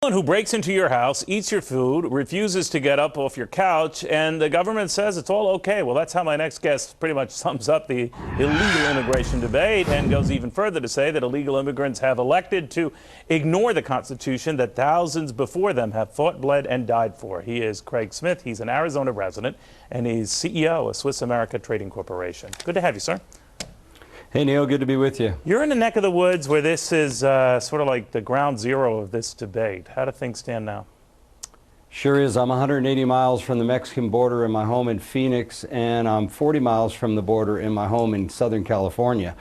Who breaks into your house, eats your food, refuses to get up off your couch, and the government says it's all okay. Well, that's how my next guest pretty much sums up the illegal immigration debate, and goes even further to say that illegal immigrants have elected to ignore the Constitution that thousands before them have fought, bled, and died for. He is Craig Smith. He's an Arizona resident, and he's CEO of Swiss America Trading Corporation. Good to have you, sir. Hey, Neil, good to be with you. You're in the neck of the woods where this is sort of like the ground zero of this debate. How do things stand now? Sure is. I'm 180 miles from the Mexican border in my home in Phoenix, and I'm 40 miles from the border in my home in Southern California.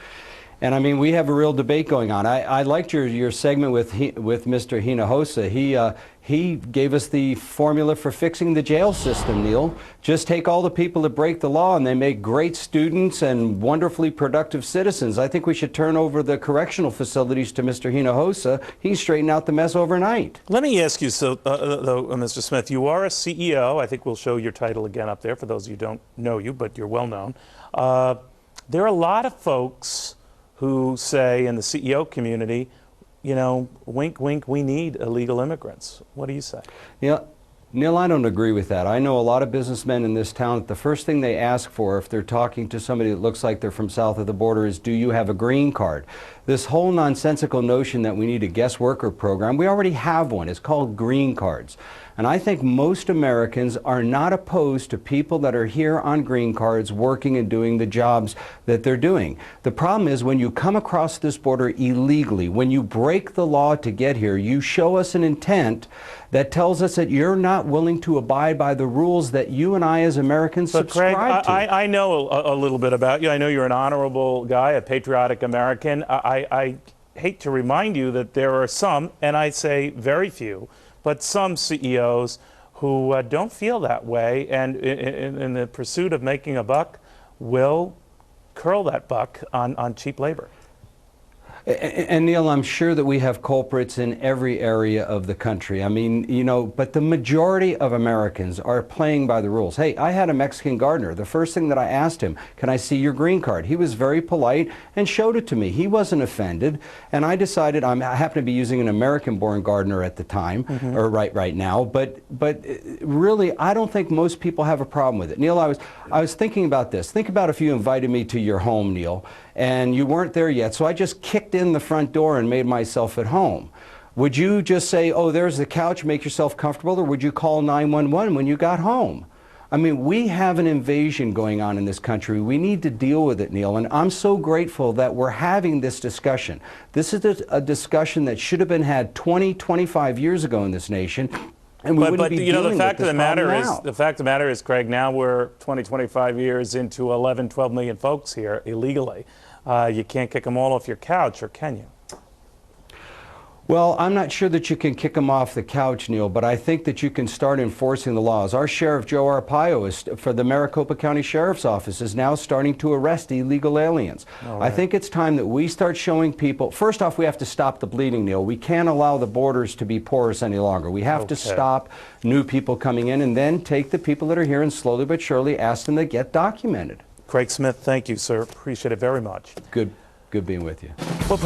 And I mean, we have a real debate going on. I liked your segment with Mr. Hinojosa. He gave us the formula for fixing the jail system, Neil. Just take all the people that break the law and they make great students and wonderfully productive citizens. I think we should turn over the correctional facilities to Mr. Hinojosa. He can straighten out the mess overnight. Let me ask you, though, Mr. Smith, you are a CEO. I think we'll show your title again up there for those who don't know you, but you're well known. There are a lot of folks who say in the CEO community, you know, wink, wink, we need illegal immigrants. What do you say? Yeah, Neil, I don't agree with that. I know a lot of businessmen in this town that the first thing they ask for if they're talking to somebody that looks like they're from south of the border is, do you have a green card? This whole nonsensical notion that we need a guest worker program, we already have one. It's called green cards. And I think most Americans are not opposed to people that are here on green cards working and doing the jobs that they're doing. The problem is when you come across this border illegally, when you break the law to get here, you show us an intent that tells us that you're not willing to abide by the rules that you and I as Americans subscribe to. I know a little bit about you. I know you're an honorable guy, a patriotic American. I hate to remind you that there are some, and I say very few, but some CEOs who don't feel that way, and in the pursuit of making a buck will curl that buck on cheap labor. And Neil, I'm sure that we have culprits in every area of the country. I mean, you know, but the majority of Americans are playing by the rules. Hey, I had a Mexican gardener. The first thing that I asked him, can I see your green card? He was very polite and showed it to me. He wasn't offended. And I decided, I happen to be using an American-born gardener at the time, or right now, but really, I don't think most people have a problem with it. Neil, I was thinking about this. Think about if you invited me to your home, Neil, and you weren't there yet, so I just kicked in the front door and made myself at home. Would you just say, oh, there's the couch, make yourself comfortable, or would you call 911 when you got home? I mean, we have an invasion going on in this country. We need to deal with it, Neil, and I'm so grateful that we're having this discussion. This is a discussion that should have been had 20, 25 years ago in this nation. And but you know, the fact of the matter is, Craig, now we're 20, 25 years into 11, 12 million folks here illegally. You can't kick them all off your couch, or can you? Well, I'm not sure that you can kick them off the couch, Neil, but I think that you can start enforcing the laws. Our Sheriff Joe Arpaio for the Maricopa County Sheriff's Office is now starting to arrest illegal aliens. Right. I think it's time that we start showing people, first off, we have to stop the bleeding, Neil. We can't allow the borders to be porous any longer. We have to stop new people coming in and then take the people that are here and slowly but surely ask them to get documented. Craig Smith, thank you, sir. Appreciate it very much. Good being with you. Well,